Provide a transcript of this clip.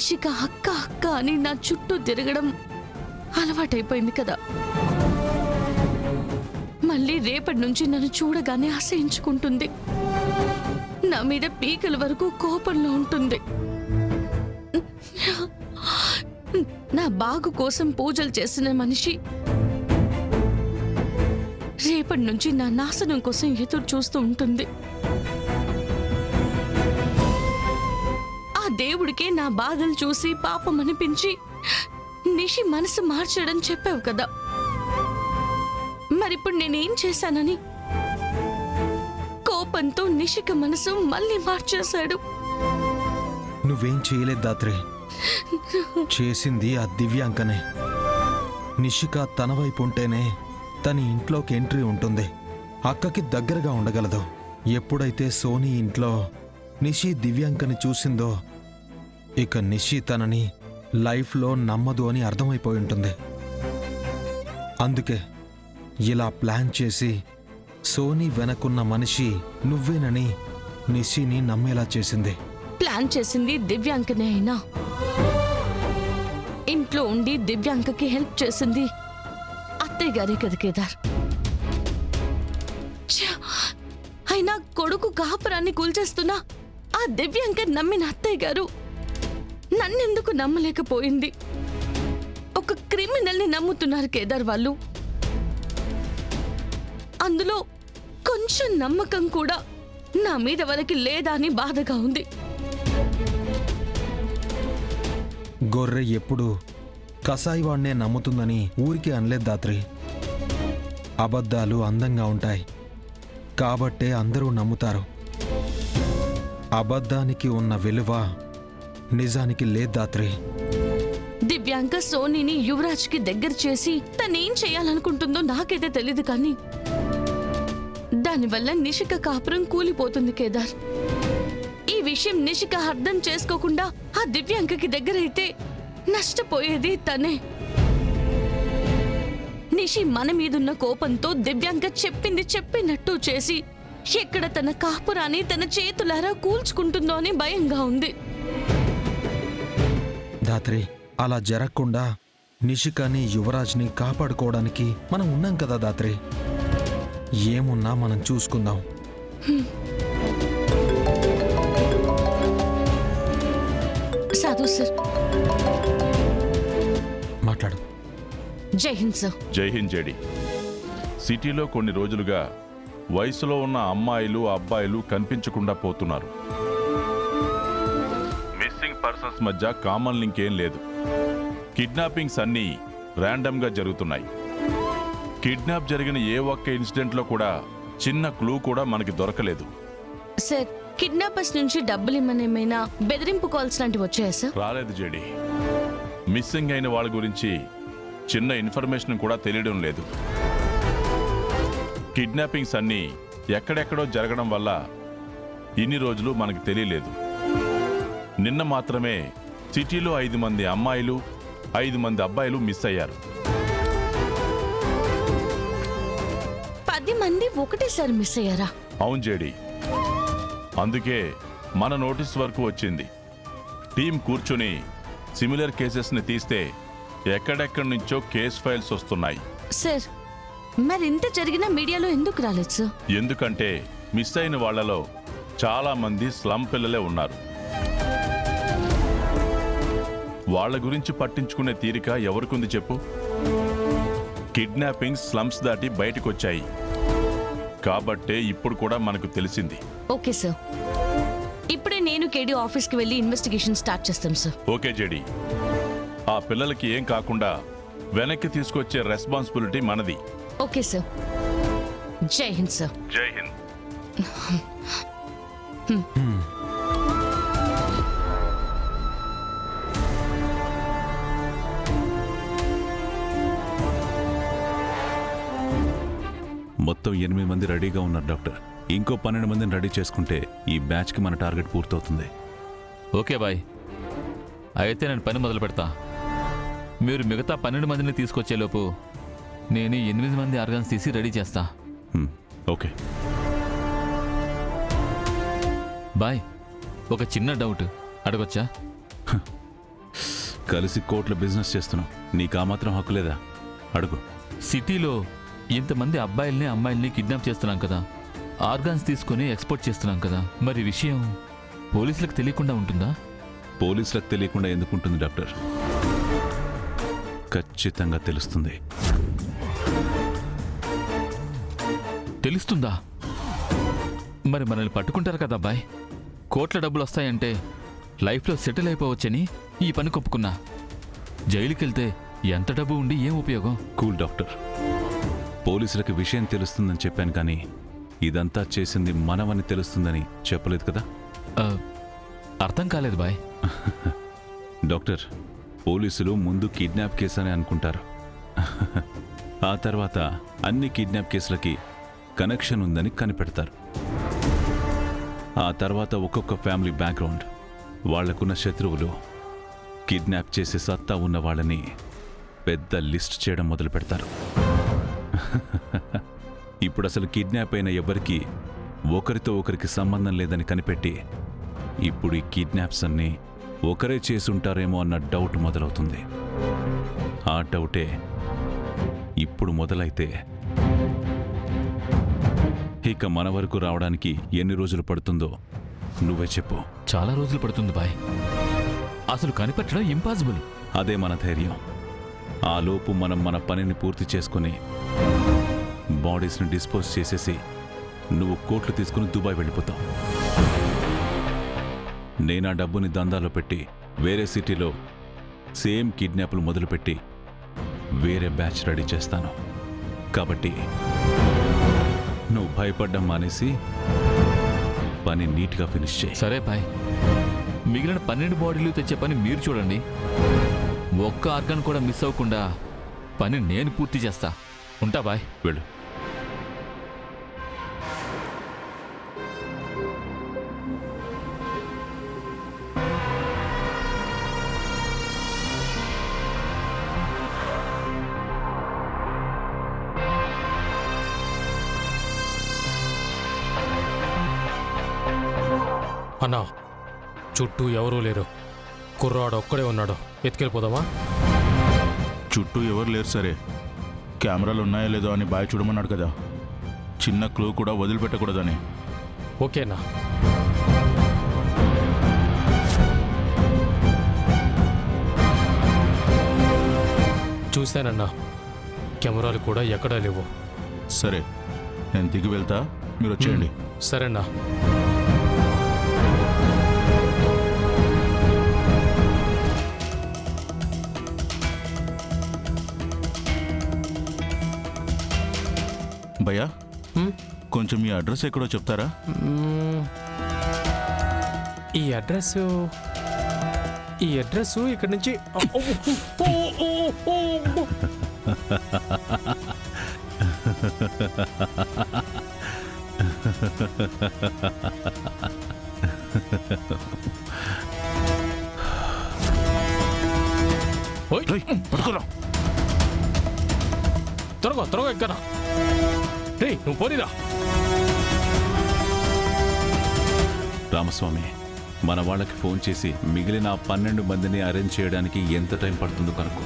నిషిక అక్క అక్క అని నా చుట్టూ తిరగడం అలవాటైపోయింది కదా. మళ్ళీ రేపటి నుంచి నన్ను చూడగానే అసహించుకుంటుంది. నా మీద పీకల వరకు కోపంలో ఉంటుంది. నా బాగు కోసం పూజలు చేసిన మనిషి రేపటి నుంచి నా నాశనం కోసం ఎదురు చూస్తూ ఉంటుంది. ఆ దేవుడికే నా బాధలు చూసి పాపం అనిపించి నిషి మనసు మార్చడం చెప్పావు కదా. మరిప్పుడు నేనేం చేశానని కోపంతో నిషిక మనసు మళ్ళీ మార్చేశాడు. నువ్వేం చేయలేదు దాత్రి, చేసింది ఆ దివ్యాంకనే. నిషిక తన వైపు ఉంటేనే తన ఇంట్లోకి ఎంట్రీ ఉంటుంది, అక్కకి దగ్గరగా ఉండగలదు. ఎప్పుడైతే సోనీ ఇంట్లో నిషి దివ్యాంకని చూసిందో ఇక నిషి తనని లైఫ్లో నమ్మదు అని అర్థమైపోయి ఉంటుంది. అందుకే ఇలా ప్లాన్ చేసి సోనీ వెనకున్న మనిషి నువ్వేనని నిషిని నమ్మేలా చేసింది. ప్లాన్ చేసింది దివ్యాంకనే అయినా ఇంట్లో ఉండి దివ్యాంకకి హెల్ప్ చేసింది అత్తయ్య గారే కదా కేదార్. అయినా కొడుకు కాపురాన్ని కూల్చేస్తున్నా ఆ దివ్యాంక నమ్మిన అత్తయ్య గారు నన్నెందుకు నమ్మలేకపోయింది? ఒక క్రిమినల్ని నమ్ముతున్నారు కేదార్ వాళ్ళు. అందులో కొంచెం నమ్మకం కూడా నా మీద వాళ్ళకి లేదా అని బాధగా ఉంది. గొర్రె ఎప్పుడు కసాయివాణ్ణే నమ్ముతుందని ఊరికే అనలేదు దాత్రి. అబద్ధాలు అందంగా ఉంటాయి కాబట్టే అందరూ నమ్ముతారు. అబద్ధానికి ఉన్న విలువ నిజానికి లేదు దాత్రి. దివ్యాంక సోనీని యువరాజ్కి దగ్గర చేసి తనేం చేయాలనుకుంటుందో నాకైతే తెలీదు, కానీ దానివల్ల నిషిక కాపురం కూలిపోతుంది కేదార్. ఈ విషయం నిషిక అర్థం చేసుకోకుండా ఆ దివ్యాంకకి దగ్గరైతే నష్టపోయేది తనే. నిషి మన మీదున్న కోపంతో దివ్యాంక చెప్పింది చెప్పినట్టు చేసి ఎక్కడ తన కాపురాన్ని తన చేతులారా కూల్చుకుంటుందో అని భయంగా ఉంది. దాత్రి, అలా జరగకుండా నిషికాని యువరాజ్ని కాపాడుకోవడానికి మనం ఉన్నాం కదా దాత్రి. ఏమున్నా మనం చూసుకుందాం. సాధు సార్ మాట్లాడు. జై హింద్ సార్. జై హింద్ జేడి. సిటీలో కొన్ని రోజులుగా వయసులో ఉన్న అమ్మాయిలు అబ్బాయిలు కనిపించకుండా పోతున్నారు. మిస్సింగ్ పర్సన్స్ మధ్య కామన్ లింక్ ఏం లేదు. కిడ్నాపింగ్స్ అన్నీ ర్యాండమ్గా జరుగుతున్నాయి. కిడ్నాప్ జరిగిన ఏ ఒక్క ఇన్సిడెంట్లో కూడా చిన్న క్లూ కూడా మనకి దొరకలేదు. సార్, కిడ్నాపర్స్ నుంచి డబ్బులు ఇమ్మనేమైనా బెదిరింపు కాల్స్ లాంటివి వచ్చాయా సార్? రాలేదు జేడి. మిస్సింగ్ అయిన వాళ్ళ గురించి చిన్న ఇన్ఫర్మేషన్ కూడా తెలియడం లేదు. కిడ్నాపింగ్స్ అన్నీ ఎక్కడెక్కడో జరగడం వల్ల ఇన్ని రోజులు మనకు తెలియలేదు. నిన్న మాత్రమే సిటీలో 5 మంది అమ్మాయిలు 5 మంది అబ్బాయిలు మిస్ అయ్యారు. 10 మంది ఒకటేసారి మిస్ అయ్యారా? అవును జేడి. అందుకే మన నోటీస్ వరకు వచ్చింది. టీం కూర్చుని సిమిలర్ కేసెస్ని తీస్తే ఎక్కడెక్కడి నుంచో కేస్ ఫైల్స్ వస్తున్నాయి. సార్, మరి ఇంత జరిగిన మీడియాలో ఎందుకు రాలేదు సార్? ఎందుకంటే మిస్ అయిన వాళ్లలో చాలా మంది స్లమ్ పిల్లలే ఉన్నారు. వాళ్ళ గురించి పట్టించుకునే తీరిక ఎవరికుంది చెప్పు? కిడ్నాపింగ్ స్లమ్స్ దాటి బయటకొచ్చాయి కాబట్టే ఇప్పుడు కూడా మనకు తెలిసింది. ఓకే సార్, ఇప్పుడే నేను కేడీ ఆఫీస్కి వెళ్ళి ఇన్వెస్టిగేషన్ స్టార్ట్ చేస్తాం సార్. Okay JD. ఆ పిల్లలకి ఏం కాకుండా వెనక్కి తీసుకొచ్చే రెస్పాన్సిబిలిటీ మనది. Okay sir. జై హింద్ సార్. జై హింద్. మొత్తం 8 మంది రెడీగా ఉన్నారు డాక్టర్. ఇంకో 12 మందిని రెడీ చేసుకుంటే ఈ బ్యాచ్కి మన టార్గెట్ పూర్తవుతుంది. ఓకే బాయ్, అయితే నేను పని మొదలు పెడతా. మీరు మిగతా 12 మందిని తీసుకొచ్చేలోపు నేను 8 మంది ఆర్గాన్స్ తీసి రెడీ చేస్తా. ఓకే బాయ్, ఒక చిన్న డౌట్ అడగొచ్చా? కలిసి కోట్ల బిజినెస్ చేస్తున్నాం. నీకు ఆ మాత్రం హక్కు లేదా? అడుగు. సిటీలో ఇంతమంది అబ్బాయిల్ని అమ్మాయిల్ని కిడ్నాప్ చేస్తున్నాం కదా, ఆర్గాన్స్ తీసుకుని ఎక్స్పోర్ట్ చేస్తున్నాం కదా, మరి విషయం పోలీసులకు తెలియకుండా ఉంటుందా? పోలీసులకు తెలియకుండా ఎందుకుంటుంది డాక్టర్? ఖచ్చితంగా తెలుస్తుంది. తెలుస్తుందా? మరి మనల్ని పట్టుకుంటారు కదా అబ్బాయి. కోట్ల డబ్బులు వస్తాయంటే లైఫ్లో సెటిల్ అయిపోవచ్చని ఈ పని కొప్పుకున్నా. జైలుకెళ్తే ఎంత డబ్బు ఉండి ఏం ఉపయోగం? Cool doctor. పోలీసులకు విషయం తెలుస్తుందని చెప్పాను కానీ ఇదంతా చేసింది మనమని తెలుస్తుందని చెప్పలేదు కదా. ఆ, అర్థం కాలేదు బాయ్. డాక్టర్, పోలీసులు ముందు కిడ్నాప్ కేసు అని అనుకుంటారు. ఆ తర్వాత అన్ని కిడ్నాప్ కేసులకి కనెక్షన్ ఉందని కనిపెడతారు. ఆ తర్వాత ఒక్కొక్క ఫ్యామిలీ బ్యాక్గ్రౌండ్, వాళ్లకున్న శత్రువులు, కిడ్నాప్ చేసే సత్తా ఉన్న వాళ్ళని పెద్ద లిస్ట్ చేయడం మొదలు పెడతారు. ఇప్పుడు అసలు కిడ్నాప్ అయిన ఎవరికి ఒకరితో ఒకరికి సంబంధం లేదని కనిపెట్టి ఇప్పుడు ఈ కిడ్నాప్స్ అన్నీ ఒకరే చేసుంటారేమో అన్న డౌట్ మొదలవుతుంది. ఆ డౌటే ఇప్పుడు మొదలైతే ఇక మన వరకు రావడానికి ఎన్ని రోజులు పడుతుందో నువ్వే చెప్పు. చాలా రోజులు పడుతుంది బాయ్. అసలు కనిపెట్టడం ఇంపాసిబుల్. అదే మన ధైర్యం. ఆ లోపు మనం మన పనిని పూర్తి చేసుకుని బాడీస్ని డిస్పోజ్ చేసేసి నువ్వు కోట్లు తీసుకుని దుబాయ్ వెళ్ళిపోతావు. నేను ఆ డబ్బుని దందాలో పెట్టి వేరే సిటీలో సేమ్ కిడ్నాప్లు మొదలుపెట్టి వేరే బ్యాచ్ రెడీ చేస్తాను. కాబట్టి నువ్వు భయపడ్డం మానేసి పని నీట్గా ఫినిష్ చేయి. సరే బాయ్. మిగిలిన 12 బాడీలు తెచ్చే పని మీరు చూడండి. ఒక్క ఆర్గాన్ కూడా మిస్ అవ్వకుండా పని నేను పూర్తి చేస్తా. ఉంటా బాయ్. వెళ్ళు. అన్నా, చుట్టూ ఎవరూ లేరు. కుర్రాడు ఒక్కడే ఉన్నాడు. ఎత్తుకెళ్ళిపోదామా? చుట్టూ ఎవరు లేరు సరే, కెమెరాలు ఉన్నాయో లేదో అని బాయ్ చూడమన్నాడు కదా, చిన్న క్లూ కూడా వదిలిపెట్టకూడదని. ఓకేనా? చూశానన్నా, కెమెరాలు కూడా ఎక్కడా లేవు. సరే, నేను దిగి వెళ్తా, మీరు వచ్చేయండి. సరేనా? భయ్యా, కొంచెం మీ అడ్రస్ ఎక్కడో చెప్తారా? ఈ అడ్రస్ ఇక్కడి నుంచి పట్టుకోరా. త్వరగా ఎక్కడా. రే, నువ్వు పోనీరా. రామస్వామి, మన వాళ్ళకి ఫోన్ చేసి మిగిలిన 12 మందిని అరేంజ్ చేయడానికి ఎంత టైం పడుతుందో కనుక్కో.